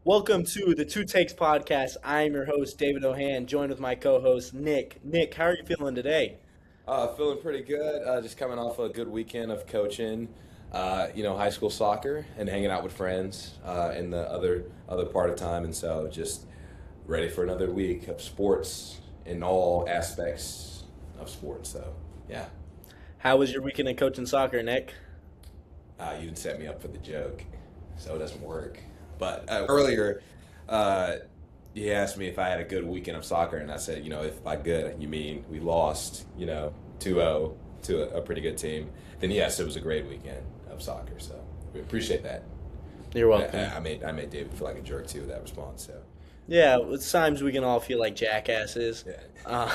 Welcome to the Two Takes podcast. I'm your host, David Ohan, joined with my co-host, Nick. Nick, how are you feeling today? Feeling pretty good. Just coming off a good weekend of coaching, high school soccer and hanging out with friends in the other part of time, and so just ready for another week of sports in all aspects of sports. So yeah, How was your weekend of coaching soccer, Nick? you didn't set me up for the joke, so it doesn't work. But earlier, uh, he asked me if I had a good weekend of soccer, and I said, if by good you mean we lost, 2-0 to a pretty good team, then yes, it was a great weekend of soccer. So we appreciate that. You're I, welcome. I made David feel like a jerk too with that response. So Yeah, at times we can all feel like jackasses. yeah, Uh,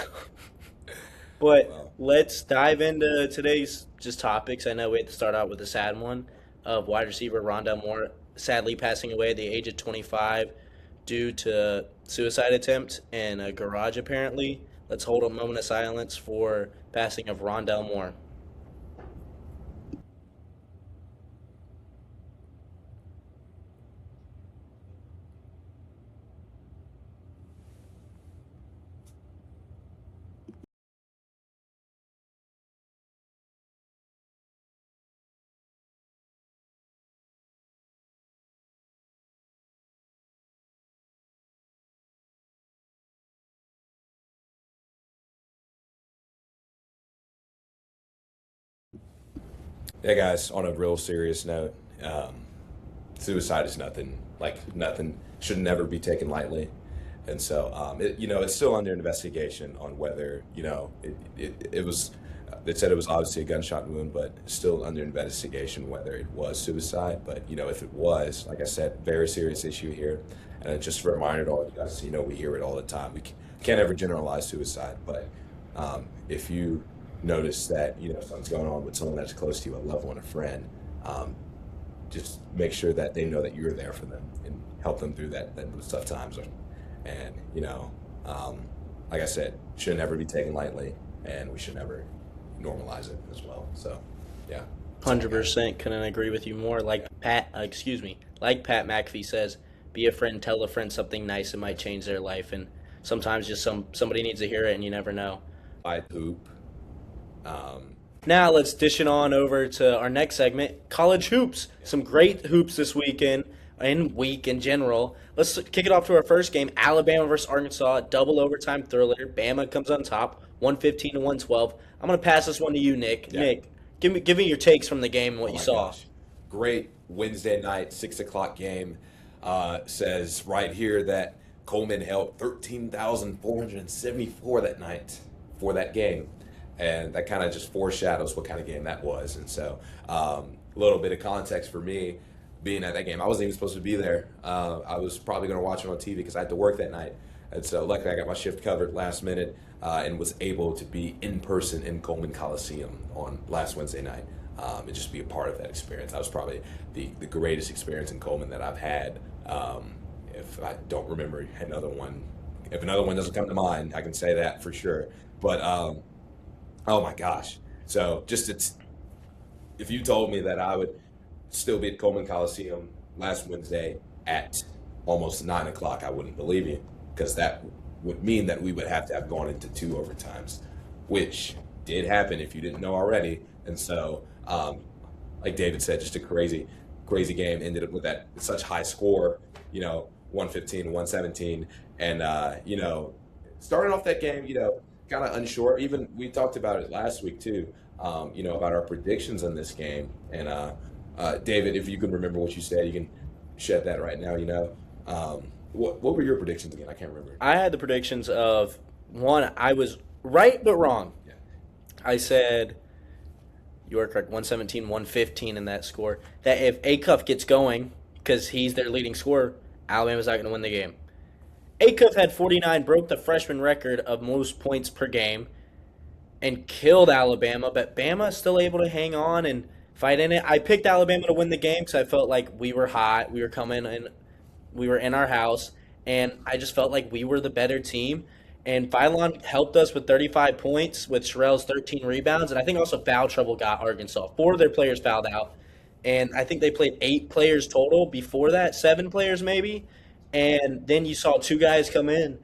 but well, let's dive into today's just topics. I know we had to start out with a sad one of wide receiver Rondell Moore sadly passing away at the age of 25 due to suicide attempt in a garage apparently. Let's hold a moment of silence for passing of Rondell Moore. yeah, guys. On a real serious note, um, suicide is nothing. Like nothing should never be taken lightly. And so, it's still under investigation on whether, it was, they said it was obviously a gunshot wound, but still under investigation whether it was suicide. But, if it was, like I said, very serious issue here. And it's just a reminder to all of you guys, we hear it all the time. We can't ever generalize suicide, but if you notice that, something's going on with someone that's close to you, a loved one, a friend, um, just make sure that they know that you're there for them and help them through those tough times. And um, like I said, should never be taken lightly, and we should never normalize it as well. So, yeah, that's all I got. 100% couldn't agree with you more. Like Pat McAfee says, be a friend, tell a friend something nice, it might change their life. And sometimes just somebody needs to hear it, and you never know. I hoop. Um, Now let's dish it on over to our next segment, college hoops. Some great hoops this weekend and week in general. Let's kick it off to our first game, Alabama versus Arkansas, double overtime thriller. Bama comes on top, 115 to 112. I'm gonna pass this one to you, Nick. yeah. Nick, give me your takes from the game and what Oh you my saw. gosh. Great Wednesday night, 6 o'clock game. Says right here that Coleman held 13,474 that night for that game. And that kind of just foreshadows what kind of game that was. And so, a little bit of context for me being at that game. I wasn't even supposed to be there. I was probably going to watch it on TV because I had to work that night. And so, luckily, I got my shift covered last minute and was able to be in person in Coleman Coliseum on last Wednesday night and just be a part of that experience. That was probably the greatest experience in Coleman that I've had. If I don't remember another one, if another one doesn't come to mind, I can say that for sure. But oh my gosh! So if you told me that I would still be at Coleman Coliseum last Wednesday at almost 9 o'clock, I wouldn't believe you because that would mean that we would have to have gone into two overtimes, which did happen if you didn't know already. And so, like David said, just a crazy, crazy game ended up with that such high score, 115, 117. And, starting off that game, kind of unsure. Even we talked about it last week too, about our predictions on this game. And David, if you can remember what you said, you can shed that right now. What were your predictions again? I can't remember. I had the predictions of one, I was right but wrong. Yeah, I said you are correct, 117, 115 in that score. That if Acuff gets going, because he's their leading scorer, Alabama's not going to win the game. Acuff had 49, broke the freshman record of most points per game, and killed Alabama. But Bama still able to hang on and fight in it. I picked Alabama to win the game because I felt like we were hot. We were coming and we were in our house, and I just felt like we were the better team. And Phylon helped us with 35 points with Sherrell's 13 rebounds, and I think also foul trouble got Arkansas. Four of their players fouled out, and I think they played 8 players total before that, 7 players maybe. And then you saw two guys come in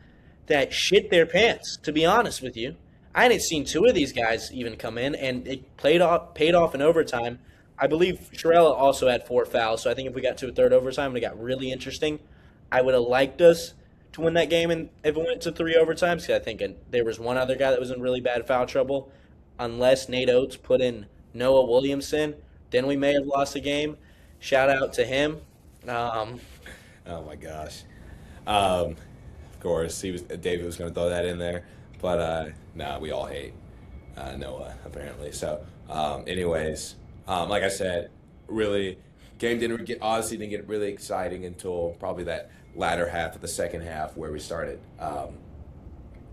that shit their pants, to be honest with you. I hadn't seen two of these guys even come in, and it paid off in overtime. I believe Sherella also had four fouls, so I think if we got to a third overtime and it got really interesting, I would have liked us to win that game and if it went to three overtimes. Because I think there was one other guy that was in really bad foul trouble. Unless Nate Oates put in Noah Williamson, then we may have lost the game. Shout out to him. Um, Oh my gosh. Of course, David was going to throw that in there, but nah, we all hate Noah apparently. So, anyways, like I said, really, game didn't get honestly didn't get really exciting until probably that latter half of the second half where we started,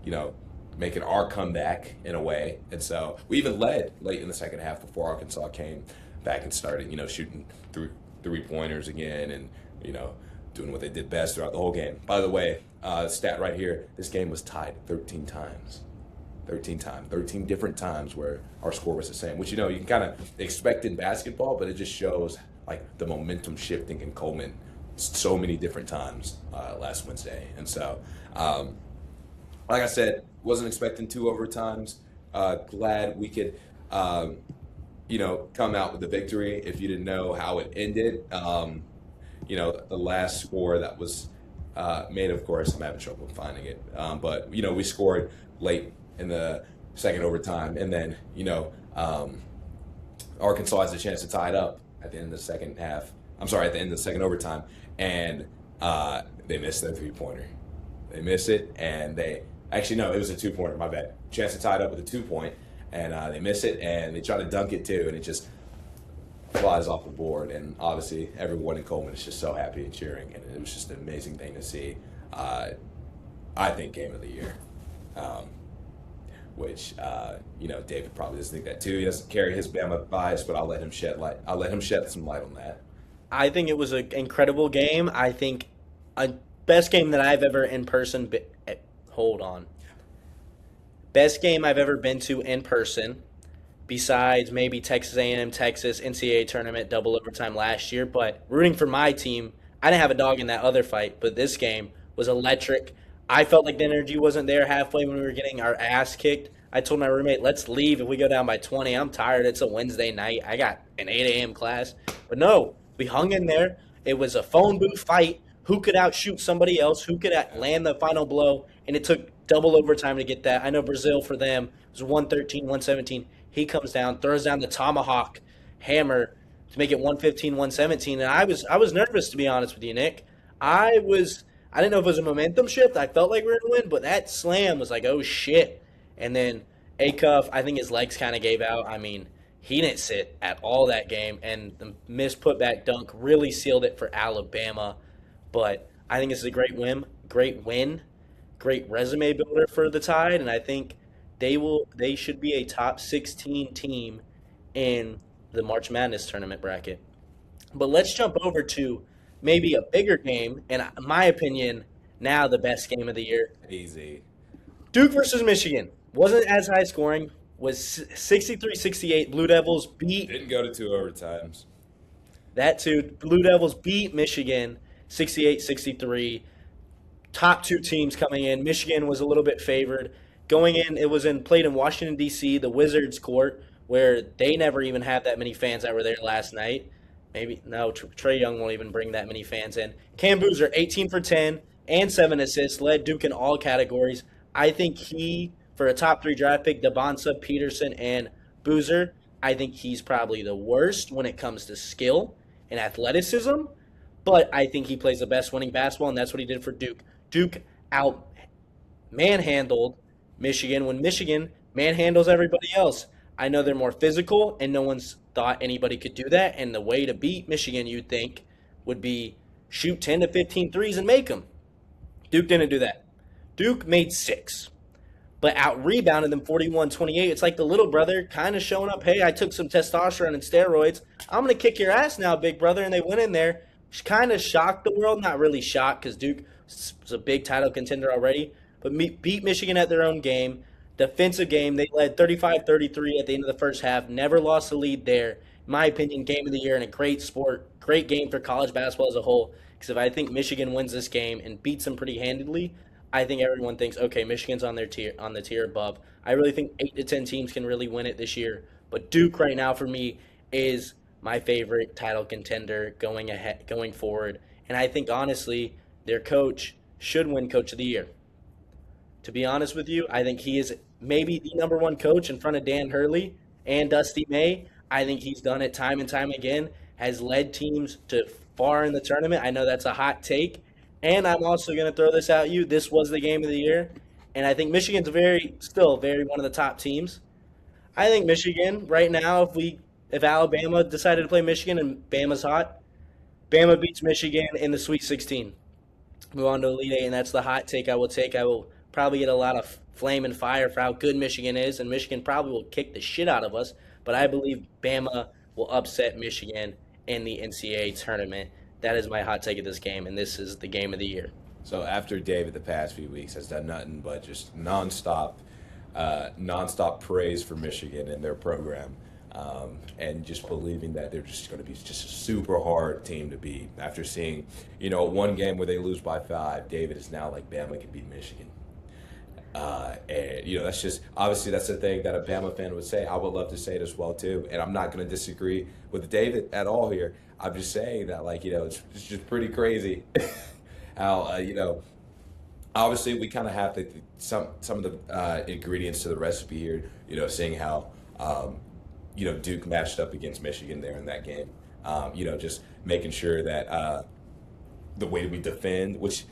you know, making our comeback in a way, and so we even led late in the second half before Arkansas came back and started, shooting three pointers again, and you know doing what they did best throughout the whole game. By the way, stat right here, this game was tied 13 times. 13 times, 13 different times where our score was the same, which, you can kind of expect in basketball, but it just shows like the momentum shifting in Coleman so many different times last Wednesday. And so, like I said, wasn't expecting two overtimes. Glad we could, come out with the victory. If you didn't know how it ended, the last score that was made, of course, I'm having trouble finding it. But, we scored late in the second overtime. And then, Arkansas has a chance to tie it up at the end of the second half. I'm sorry, at the end of the second overtime. And they missed their three-pointer. They missed it, and no, it was a two-pointer, my bad. Chance to tie it up with a two-point, and they miss it, and they try to dunk it too, and it just flies off the board. And obviously, everyone in Coleman is just so happy and cheering, and it was just an amazing thing to see. I think game of the year, which David probably doesn't think that too. He doesn't carry his Bama bias, but I'll let him shed light. I'll let him shed some light on that. I think it was an incredible game. I think a best game that I've ever in person. Hold on. Best game I've ever been to in person, besides maybe Texas A&M, Texas NCAA tournament double overtime last year. But rooting for my team, I didn't have a dog in that other fight, but this game was electric. I felt like the energy wasn't there halfway when we were getting our ass kicked. I told my roommate, let's leave if we go down by 20. I'm tired. It's a Wednesday night. I got an 8 a.m. class. But no, we hung in there. It was a phone booth fight. Who could outshoot somebody else? Who could land the final blow? And it took double overtime to get that. I know Brazil for them was 113, 117. He comes down, throws down the tomahawk hammer to make it 115, 117. And I was nervous, to be honest with you, Nick. I didn't know if it was a momentum shift. I felt like we were going to win, but that slam was like, oh, shit. And then Acuff, I think his legs kind of gave out. I mean, he didn't sit at all that game, and the missed putback dunk really sealed it for Alabama. But I think it's a great win, great resume builder for the Tide, and I think they should be a top 16 team in the March Madness tournament bracket. But let's jump over to maybe a bigger game, and in my opinion, now the best game of the year. Easy. Duke versus Michigan. Wasn't as high scoring. Was 63-68. Blue Devils beat Didn't go to two overtimes. that too. Blue Devils beat Michigan 68-63. Top two teams coming in. Michigan was a little bit favored. Going in, it was played in Washington, D.C., the Wizards court, where they never even had that many fans that were there last night. Maybe, no, Trae Young won't even bring that many fans in. Cam Boozer, 18 for 10 and 7 assists, led Duke in all categories. I think for a top 3 draft pick, Devonta, Peterson, and Boozer, I think he's probably the worst when it comes to skill and athleticism, but I think he plays the best winning basketball, and that's what he did for Duke. Duke out manhandled Michigan when Michigan manhandles everybody else. I know they're more physical, and no one's thought anybody could do that, and the way to beat Michigan, you'd think, would be shoot 10 to 15 threes and make them. Duke didn't do that. Duke made 6, but out-rebounded them 41-28. It's like the little brother kind of showing up, hey, I took some testosterone and steroids. I'm going to kick your ass now, big brother, and they went in there. Kind of shocked the world. Not really shocked because Duke was a big title contender already, but beat Michigan at their own game. Defensive game, they led 35-33 at the end of the first half. Never lost the lead there. In my opinion, game of the year and a great sport, great game for college basketball as a whole. Because if I think Michigan wins this game and beats them pretty handedly, I think everyone thinks, okay, Michigan's on the tier above. I really think 8 to 10 teams can really win it this year. But Duke right now for me is my favorite title contender going forward. And I think honestly, their coach should win Coach of the Year. To be honest with you, I think he is maybe the number one coach in front of Dan Hurley and Dusty May. I think he's done it time and time again, has led teams to far in the tournament. I know that's a hot take. And I'm also going to throw this at you. This was the game of the year. And I think Michigan's still very one of the top teams. I think Michigan right now, if Alabama decided to play Michigan and Bama's hot, Bama beats Michigan in the Sweet 16. Move on to Elite Eight, and that's the hot take I will take. I will probably get a lot of flame and fire for how good Michigan is, and Michigan probably will kick the shit out of us. But I believe Bama will upset Michigan in the NCAA tournament. That is my hot take of this game, and this is the game of the year. So after David the past few weeks has done nothing but just nonstop praise for Michigan and their program, and just believing that they're just going to be just a super hard team to beat. After seeing, one game where they lose by 5, David is now like Bama can beat Michigan. And that's just obviously that's the thing that a Bama fan would say. I would love to say it as well too, and I'm not going to disagree with David at all here. I'm just saying that it's just pretty crazy how obviously we kind of have some of the ingredients to the recipe here. Seeing how Duke matched up against Michigan there in that game. Just making sure that the way we defend, which.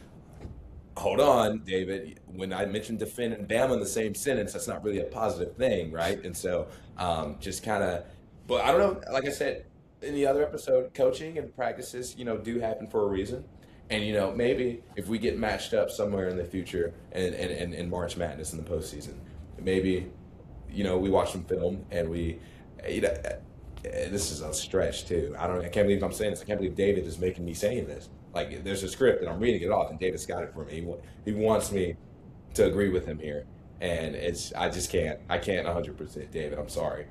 Hold on, David. When I mentioned defend and Bama in the same sentence, that's not really a positive thing, right? And so, just kind of, but I don't know. Like I said in the other episode, coaching and practices, do happen for a reason. And maybe if we get matched up somewhere in the future and March Madness in the postseason, maybe we watch some film and this is a stretch too. I can't believe I'm saying this. I can't believe David is making me saying this. Like, there's a script, and I'm reading it off, and David's got it for me. He wants me to agree with him here, and I just can't. I can't 100%, David. I'm sorry.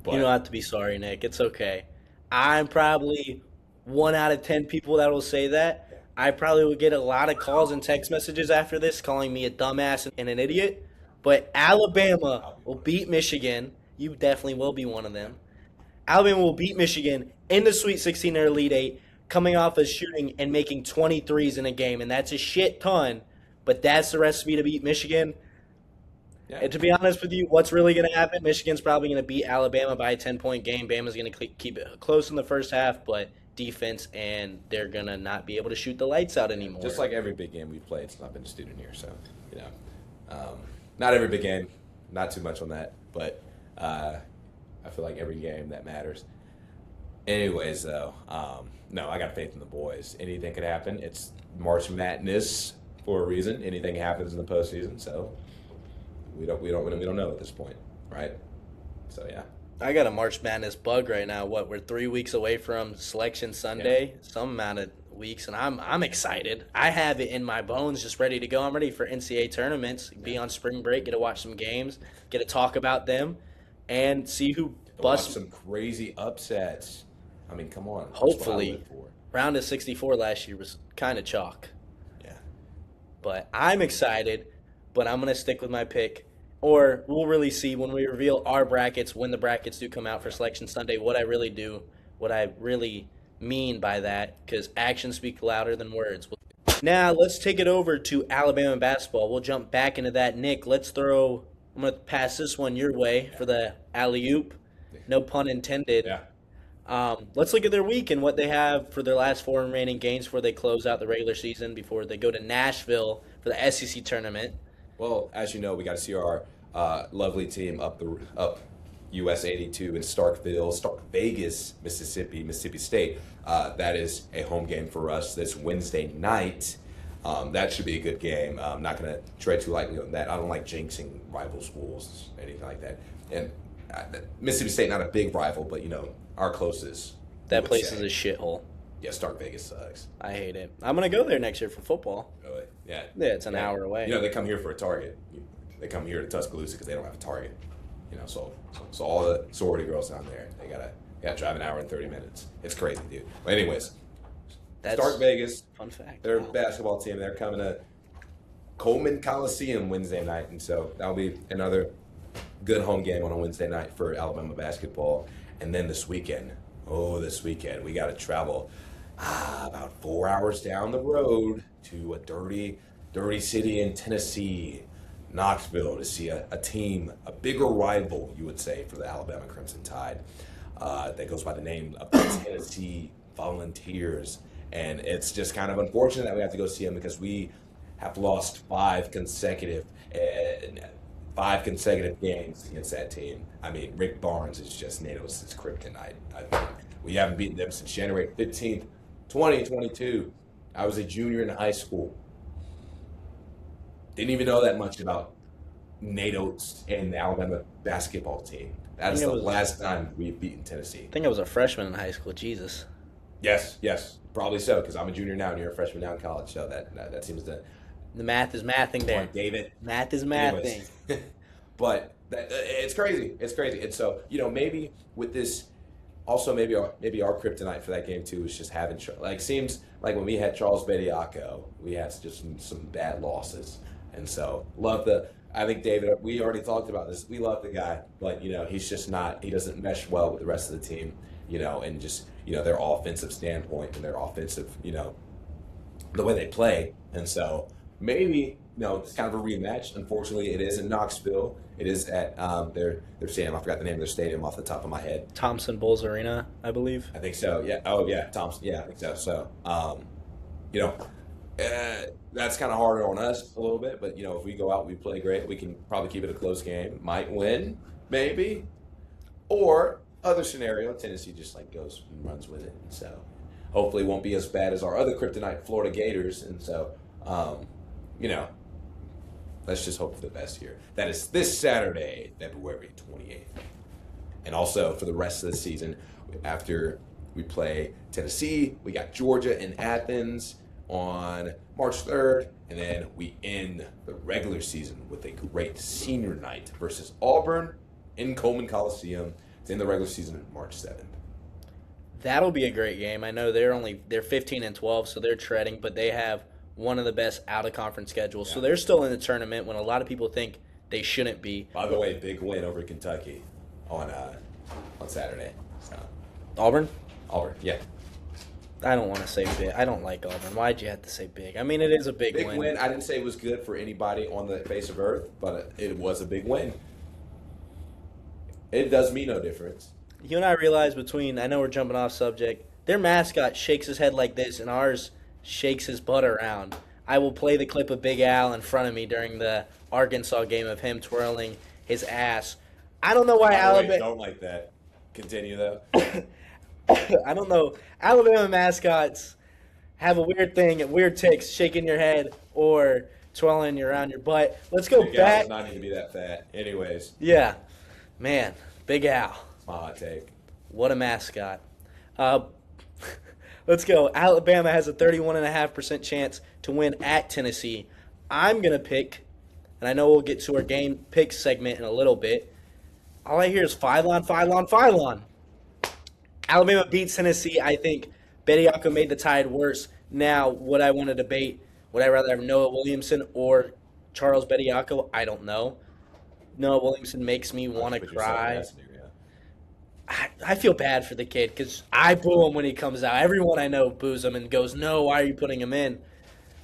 But you don't have to be sorry, Nick. It's okay. I'm probably 1 out of 10 people that will say that. I probably will get a lot of calls and text messages after this calling me a dumbass and an idiot. But Alabama will beat Michigan. You definitely will be one of them. Alabama will beat Michigan in the Sweet 16 or Elite 8. Coming off of shooting and making 23s in a game, and that's a shit ton, but that's the recipe to beat Michigan. Yeah. And to be honest with you, what's really going to happen, Michigan's probably going to beat Alabama by a 10-point game. Bama's going to keep it close in the first half, but defense, and they're going to not be able to shoot the lights out anymore. Just like every big game we've played, it's not been a student here, so, not every big game, not too much on that, but I feel like every game that matters. Anyways, though, no, I got faith in the boys. Anything could happen. It's March Madness for a reason. Anything happens in the postseason, so we don't know at this point, right? So yeah. I got a March Madness bug right now. We're 3 weeks away from Selection Sunday, some amount of weeks, and I'm excited. I have it in my bones, just ready to go. I'm ready for NCAA tournaments. Be on spring break, get to watch some games, get to talk about them, and see who busts some crazy upsets. I mean, come on. Hopefully. Round of 64 last year was kind of chalk. Yeah. But I'm excited, but I'm going to stick with my pick. Or we'll really see when we reveal our brackets, when the brackets do come out for Selection Sunday, what I really mean by that, because actions speak louder than words. Now, let's take it over to Alabama basketball. We'll jump back into that. Nick, I'm going to pass this one your way for the alley-oop. No pun intended. Yeah. Let's look at their week and what they have for their last 4 remaining games before they close out the regular season, before they go to Nashville for the SEC tournament. Well, as you know, we got to see our lovely team up US 82 in Stark Vegas, Mississippi State. That is a home game for us this Wednesday night. That should be a good game. I'm not going to tread too lightly on that. I don't like jinxing rival schools, anything like that. And Mississippi State, not a big rival, but our closest. That place is a shithole. Yeah, Stark Vegas sucks. I hate it. I'm going to go there next year for football. Really? Yeah. Yeah, it's an hour away. They come here for a Target. They come here to Tuscaloosa because they don't have a Target. So all the sorority girls down there, they gotta drive an hour and 30 minutes. It's crazy, dude. But anyways, That's Start Vegas. fun fact. Their Wow. basketball team. They're coming to Coleman Coliseum Wednesday night, and so that'll be another good home game on a Wednesday night for Alabama basketball. And then this weekend, we got to travel about 4 hours down the road to a dirty, dirty city in Tennessee, Knoxville, to see a team, a bigger rival, you would say, for the Alabama Crimson Tide, that goes by the name of the Tennessee Volunteers. And it's just kind of unfortunate that we have to go see them because we have lost five consecutive games against that team. I mean, Rick Barnes is just NATO's kryptonite. I mean, we haven't beaten them since January 15th, 2022. I was a junior in high school. Didn't even know that much about NATO and the Alabama basketball team. That is the last time we've beaten Tennessee. I think I was a freshman in high school. Jesus. Yes, probably so, because I'm a junior now and you're a freshman now in college. So that seems to. The math is mathing there. David. Math is mathing. But it's crazy. It's crazy. And so, maybe with this, also maybe our kryptonite for that game too is just having seems like when we had Charles Bediako, we had just some bad losses. And so I think David, we already talked about this. We love the guy, but he's just not. He doesn't mesh well with the rest of the team. And just their offensive standpoint and their offensive, the way they play. And so maybe it's kind of a rematch. Unfortunately, it is in Knoxville. It is at their stadium. I forgot the name of their stadium off the top of my head. Thompson Bulls Arena, I believe. I think so. Yeah. Oh yeah, Thompson. Yeah, I think so. So, that's kind of harder on us a little bit. But if we go out, we play great. We can probably keep it a close game. Might win, maybe, or other scenario, Tennessee just goes and runs with it. And so hopefully it won't be as bad as our other kryptonite, Florida Gators. And so, let's just hope for the best here. That is this Saturday, February 28th. And also for the rest of the season, after we play Tennessee, we got Georgia in Athens on March 3rd. And then we end the regular season with a great senior night versus Auburn in Coleman Coliseum. It's in the regular season on March 7th. That'll be a great game. I know they're 15-12, so they're treading, but they have one of the best out-of-conference schedules. Yeah. So they're still in the tournament when a lot of people think they shouldn't be. By the way, big win over Kentucky on Saturday. So. Auburn, yeah. I don't want to say big. I don't like Auburn. Why'd you have to say big? I mean, it is a big win. Big win. I didn't say it was good for anybody on the face of earth, but it was a big win. It does me no difference. You and I realize I know we're jumping off subject, their mascot shakes his head like this, and ours shakes his butt around. I will play the clip of Big Al in front of me during the Arkansas game of him twirling his ass. I don't know why Alabama... Don't like that. Continue, though. I don't know. Alabama mascots have a weird thing, weird tics, shaking your head or twirling you around your butt. Let's go Big back. Al does not need to be that fat. Anyways. Yeah. Man, Big Al. My hot take. What a mascot. Let's go. Alabama has a 31.5% chance to win at Tennessee. I'm going to pick, and I know we'll get to our game pick segment in a little bit. All I hear is Phylon. Alabama beats Tennessee. I think Bediako made the Tide worse. Now, would I want to debate, would I rather have Noah Williamson or Charles Bediako? I don't know. Noah Williamson makes me want to cry. I feel bad for the kid because I boo him when he comes out. Everyone I know boos him and goes, no, why are you putting him in?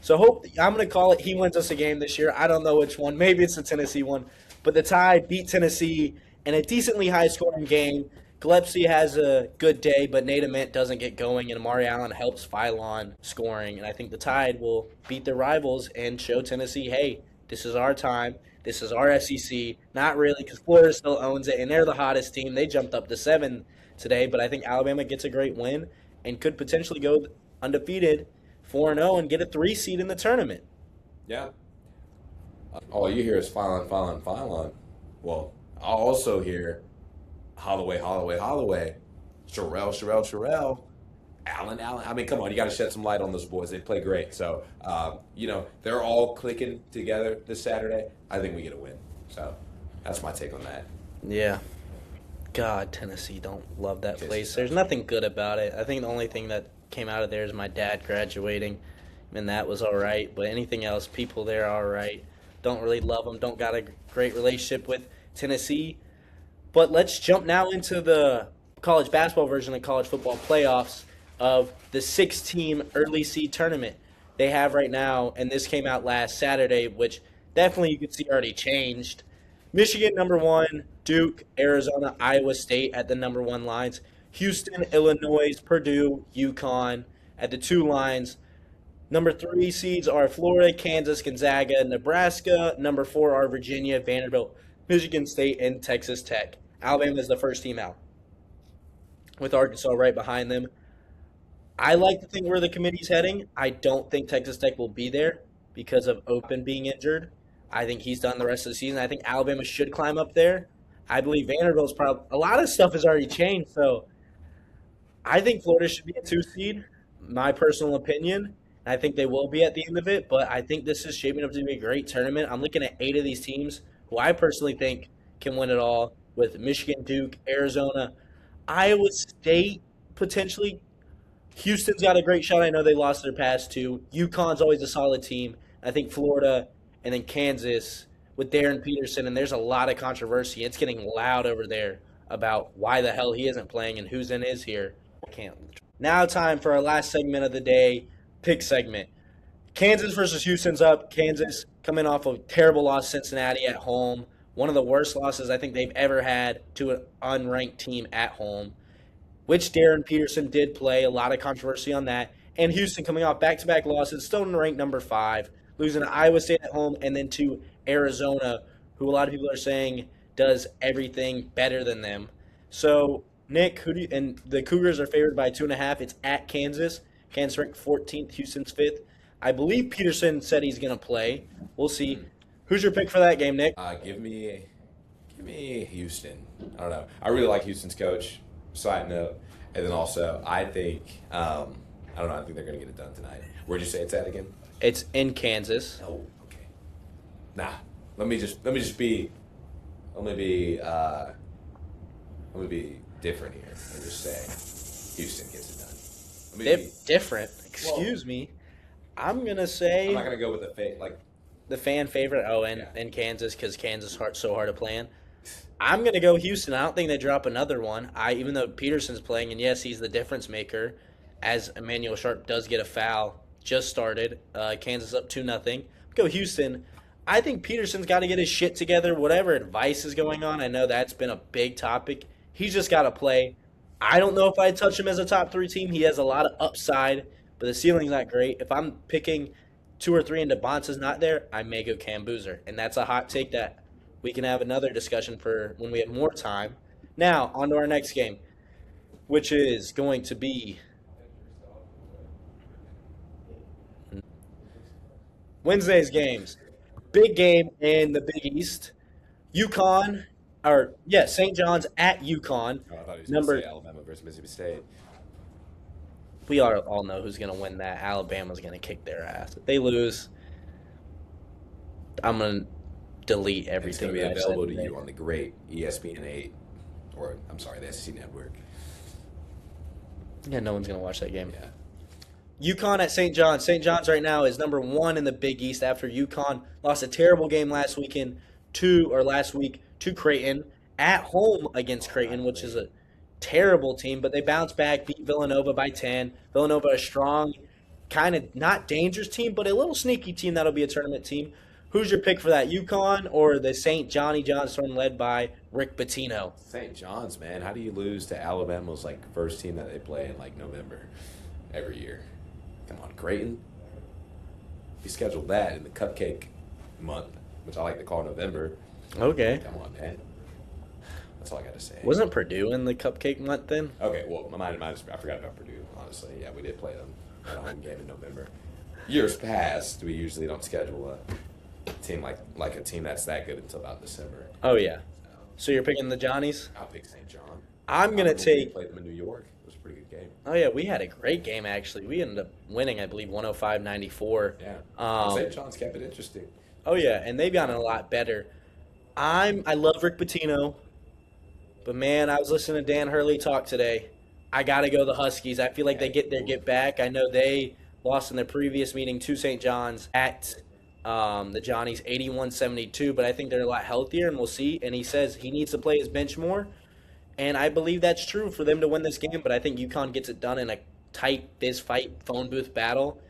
So I'm going to call it he wins us a game this year. I don't know which one. Maybe it's the Tennessee one. But the Tide beat Tennessee in a decently high-scoring game. Gillespie has a good day, but Nate Ament doesn't get going, and Amari Allen helps Phylon scoring. And I think the Tide will beat their rivals and show Tennessee, hey, this is our time. This is our SEC. Not really, because Florida still owns it, and they're the hottest team. They jumped up to 7 today, but I think Alabama gets a great win and could potentially go undefeated 4-0 and get a 3 seed in the tournament. Yeah. All you hear is Phylon. Well, I'll also hear Holloway. Sherrell. Allen. I mean, come on, you got to shed some light on those boys. They play great. So, they're all clicking together this Saturday. I think we get a win. So, that's my take on that. Yeah. God, Tennessee, don't love that place. There's nothing good about it. I think the only thing that came out of there is my dad graduating, and that was all right. But anything else, people there are all right. Don't really love them. Don't got a great relationship with Tennessee. But let's jump now into the college basketball version of college football playoffs of the 6-team early seed tournament they have right now. And this came out last Saturday, which definitely you could see already changed. Michigan number 1, Duke, Arizona, Iowa State at the number 1 lines. Houston, Illinois, Purdue, UConn at the 2 lines. Number 3 seeds are Florida, Kansas, Gonzaga, Nebraska. Number 4 are Virginia, Vanderbilt, Michigan State, and Texas Tech. Alabama is the first team out, with Arkansas right behind them. I like to think where the committee's heading. I don't think Texas Tech will be there because of Open being injured. I think he's done the rest of the season. I think Alabama should climb up there. I believe Vanderbilt's probably – a lot of stuff has already changed, so I think Florida should be a 2 seed, my personal opinion. I think they will be at the end of it, but I think this is shaping up to be a great tournament. I'm looking at 8 of these teams who I personally think can win it all, with Michigan, Duke, Arizona, Iowa State potentially. Houston's got a great shot. I know they lost their past 2. UConn's always a solid team. I think Florida and then Kansas with Darren Peterson, and there's a lot of controversy. It's getting loud over there about why the hell he isn't playing and who's in is here. Now time for our last segment of the day, pick segment. Kansas versus Houston's up. Kansas coming off a terrible loss to Cincinnati at home. One of the worst losses I think they've ever had to an unranked team at home, which Darren Peterson did play. A lot of controversy on that. And Houston coming off back-to-back losses, still in ranked number 5, losing to Iowa State at home and then to Arizona, who a lot of people are saying does everything better than them. So, Nick, and the Cougars are favored by 2.5. It's at Kansas. Kansas ranked 14th, Houston's 5th. I believe Peterson said he's going to play. We'll see. Who's your pick for that game, Nick? Give me Houston. I don't know. I really like Houston's coach. Side note, and then also I think I don't know. I think they're going to get it done tonight. Where'd you say it's at again? It's in Kansas. Oh, okay. Nah. Let me just be different here and just say Houston gets it done. Different. Excuse me. I'm gonna say I'm not gonna go with the fan favorite. Oh, and Kansas, because Kansas so hard to play in. I'm gonna go Houston. I don't think they drop another one. Even though Peterson's playing, and yes, he's the difference maker, as Emmanuel Sharp does get a foul. Just started. Kansas up 2-0. Go Houston. I think Peterson's got to get his shit together. Whatever advice is going on, I know that's been a big topic. He's just got to play. I don't know if I'd touch him as a top 3 team. He has a lot of upside, but the ceiling's not great. If I'm picking 2 or 3 and DeBonce's not there, I may go Cam Boozer. And that's a hot take that we can have another discussion for when we have more time. Now, on to our next game, which is going to be Wednesday's games. Big game in the Big East. St. John's at UConn. Oh, I thought he was going to say Alabama versus Mississippi State. We all know who's going to win that. Alabama's going to kick their ass. If they lose, I'm going to delete everything. It's going to be available to you on the great ESPN 8, or I'm sorry, the SEC Network. Yeah, no one's going to watch that game. Yeah. UConn at St. John's. St. John's right now is number 1 in the Big East after UConn lost a terrible game last week to Creighton at home against Creighton, which is a terrible team, but they bounced back, beat Villanova by 10. Villanova, a strong, kind of not dangerous team, but a little sneaky team that'll be a tournament team. Who's your pick for that, UConn or the St. Johnny Johnstone led by Rick Pitino? St. John's, man. How do you lose to Alabama's first team that they play in November every year? Come on, Creighton. He scheduled that in the cupcake month, which I like to call November. Okay. Come on, man. That's all I got to say. Wasn't Purdue in the cupcake month then? Okay, well, I forgot about Purdue, honestly. Yeah, we did play them at a home game in November. Years past, we usually don't schedule a team like a team that's that good until about December. Oh, yeah. So you're picking the Johnnies? I'll pick St. John. I'm going to take – We played them in New York. It was a pretty good game. Oh, yeah, we had a great game, actually. We ended up winning, I believe, 105-94. Yeah. St. John's kept it interesting. Oh, yeah, and they've gotten a lot better. I love Rick Pitino, but, man, I was listening to Dan Hurley talk today. I got to go the Huskies. I feel like they Okay. get their Ooh. get back. I know they lost in their previous meeting to St. John's at the Johnnies 81-72, but I think they're a lot healthier, and we'll see. And he says he needs to play his bench more, and I believe that's true for them to win this game, but I think UConn gets it done in a tight fist fight phone booth battle.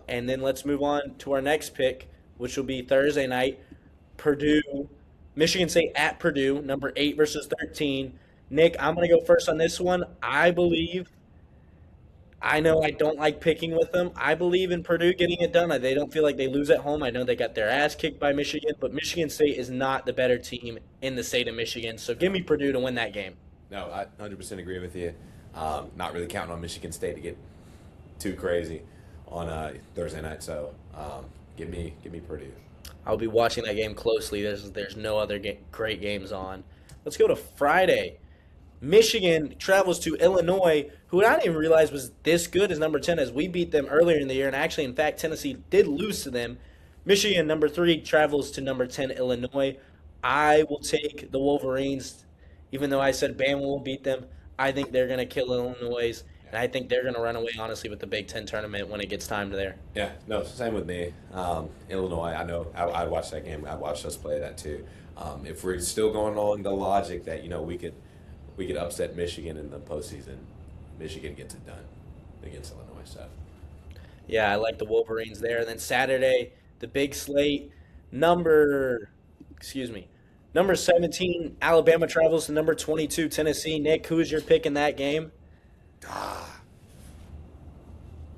And then let's move on to our next pick, which will be Thursday night. Purdue, Michigan State at Purdue, number 8 versus 13. Nick, I'm going to go first on this one. I know I don't like picking with them. I believe in Purdue getting it done. They don't feel like they lose at home. I know they got their ass kicked by Michigan, but Michigan State is not the better team in the state of Michigan. So give me Purdue to win that game. No, I 100% agree with you. Not really counting on Michigan State to get too crazy on Thursday night. So give me Purdue. I'll be watching that game closely. There's no other great games on. Let's go to Friday. Michigan travels to Illinois, who I didn't even realize was this good as number 10 as we beat them earlier in the year. And actually, in fact, Tennessee did lose to them. Michigan, number 3, travels to number 10, Illinois. I will take the Wolverines, even though I said Bama will beat them. I think they're going to kill Illinois, and I think they're going to run away, honestly, with the Big Ten tournament when it gets time to there. Yeah, no, same with me. Illinois, I know I'd watch that game. I'd watch us play that too. If we're still going on the logic that we could upset Michigan in the postseason, Michigan gets it done against Illinois. So Yeah, I like the Wolverines there. And then Saturday, the big slate, number, excuse me, number 17, Alabama travels to number 22, Tennessee. Nick, who's your pick in that game? ah,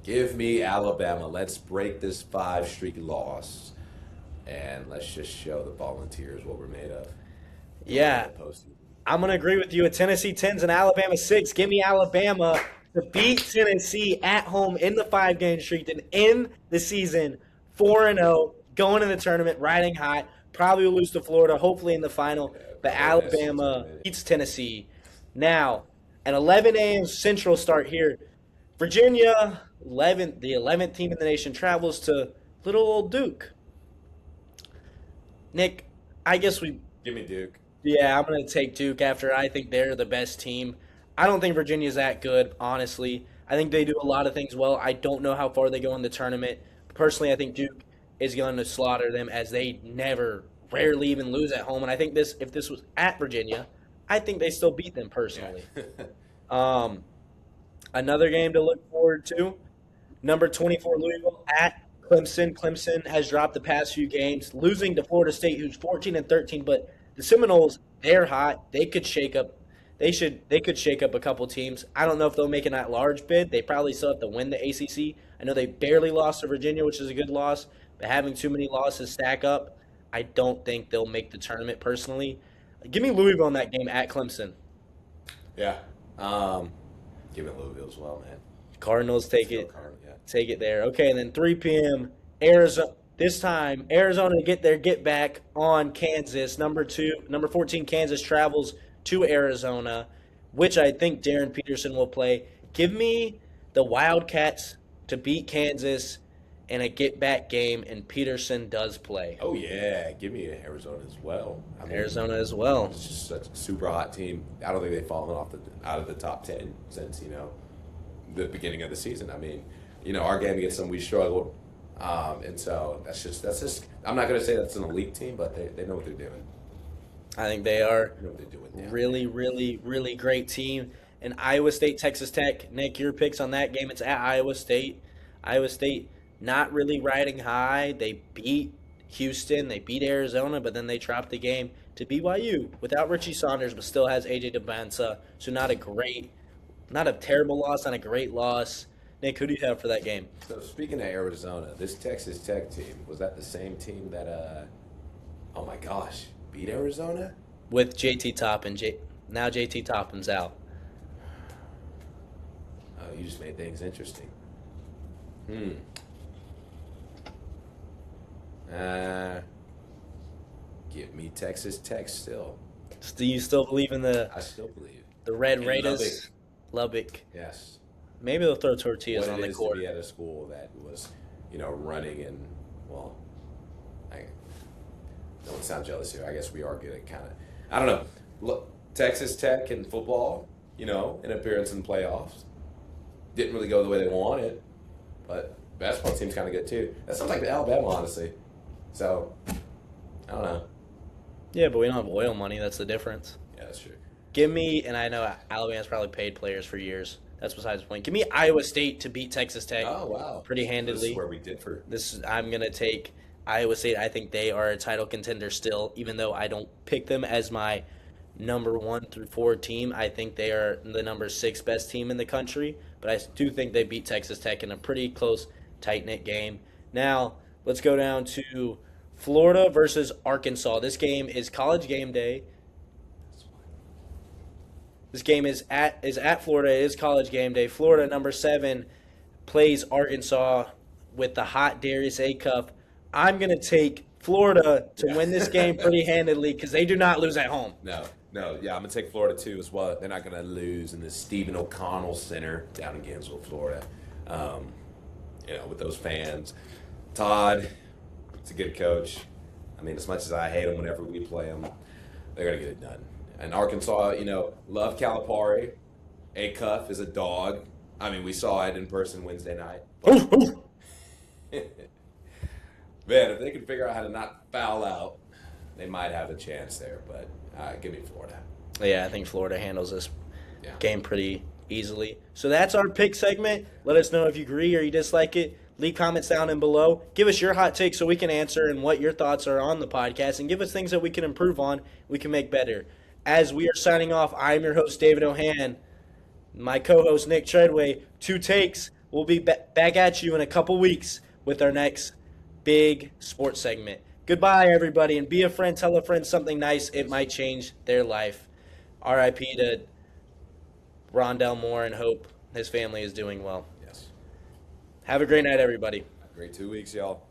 give me Alabama. Let's break this 5 streak loss, and let's just show the Volunteers what we're made of going into Yeah, the postseason. I'm going to agree with you. At Tennessee 10s and Alabama 6. Give me Alabama to beat Tennessee at home in the 5-game streak and end the season 4-0, going in the tournament, riding hot. Probably will lose to Florida, hopefully in the final. Yeah, But play that shit to a Alabama minute. beats Tennessee. Now, an 11 a.m. Central start here. Virginia, the 11th team in the nation, travels to little old Duke. Nick, I guess Give me Duke. yeah, I'm going to take Duke after I think they're the best team. I don't think Virginia's that good, honestly. I think they do a lot of things well. I don't know how far they go in the tournament. Personally, I think Duke is going to slaughter them as they rarely even lose at home. And I think if this was at Virginia, I think they still beat them Yeah. personally. Um, Another game to look forward to. Number 24 Louisville at Clemson. Clemson has dropped the past few games, losing to Florida State, who's 14-13. But the Seminoles, they're hot. They could shake up. They could shake up a couple teams. I don't know if they'll make an at-large bid. They probably still have to win the ACC. I know they barely lost to Virginia, which is a good loss. But having too many losses stack up, I don't think they'll make the tournament personally. Give me Louisville in that game at Clemson. Yeah. Give it Louisville as well, man. Cardinals Let's take go, it. Cardinals. Yeah. Take it there. Okay, and then 3 p.m. Arizona. This time, Arizona to get their get back on Kansas. Number 14, Kansas travels to Arizona, which I think Darren Peterson will play. Give me the Wildcats to beat Kansas in a get back game, and Peterson does play. Oh yeah, give me Arizona as well. I mean, Arizona as well. it's just such a super hot team. I don't think they've fallen out of the top 10 since the beginning of the season. I mean, our game against them we struggled, and so that's just. I'm not going to say that's an elite team, but they know what they're doing. I think they are They know what they're doing. Yeah. really, really, really great team. And Iowa State, Texas Tech. Nick, your picks on that game? It's at Iowa State. Iowa State not really riding high. They beat Houston. They beat Arizona, but then they dropped the game to BYU without Richie Saunders, but still has AJ DeBansa. So not a terrible loss, not a great loss. Nick, who do you have for that game? So speaking of Arizona, this Texas Tech team was that the same team that? Oh my gosh, beat Arizona? With JT Toppin. Now JT Toppin's out. Oh, you just made things interesting. Hmm. Uh, Give me Texas Tech still. Do you still believe in the I still believe. the Red And Raiders? Lubbock. Yes. Maybe they'll throw tortillas What on it the is court. to be at a school that was, running and, well, I don't sound jealous here. I guess we are good at kind of, I don't know. Look, Texas Tech and football, an appearance in the playoffs. Didn't really go the way they wanted, but basketball team's kind of good too. That sounds like Alabama, honestly. So, I don't know. Yeah, but we don't have oil money. That's the difference. Yeah, that's true. Give me, and I know Alabama's probably paid players for years. That's besides the point. Give me Iowa State to beat Texas Tech. Oh, wow. Pretty handedly. This is where we differ. I'm gonna take Iowa State. I think they are a title contender still, even though I don't pick them as my number 1 through 4 team. I think they are the number 6 best team in the country, but I do think they beat Texas Tech in a pretty close, tight knit game. Now let's go down to Florida versus Arkansas. This game is College Game Day. This game is at Florida. It is College Game Day. Florida, number 7, plays Arkansas with the hot Darius Acuff. I'm going to take Florida to win this game pretty handedly because they do not lose at home. No, yeah, I'm going to take Florida too as well. They're not going to lose in the Stephen O'Connell Center down in Gainesville, Florida. With those fans. Todd, it's a good coach. I mean, as much as I hate them whenever we play them, they're going to get it done. And Arkansas, love Calipari. Acuff is a dog. I mean, we saw it in person Wednesday night. Man, if they can figure out how to not foul out, they might have a chance there. But give me Florida. Yeah, I think Florida handles this game pretty easily. So that's our pick segment. Let us know if you agree or you dislike it. Leave comments down and below. Give us your hot take so we can answer and what your thoughts are on the podcast. And give us things that we can improve on, we can make better. As we are signing off, I'm your host, David Ohan. My co-host, Nick Treadway. 2 takes. We'll be back at you in a couple weeks with our next big sports segment. Goodbye, everybody, and be a friend. Tell a friend something nice. It might change their life. R.I.P. to Rondell Moore, and hope his family is doing well. Yes. Have a great night, everybody. Great 2 weeks, y'all.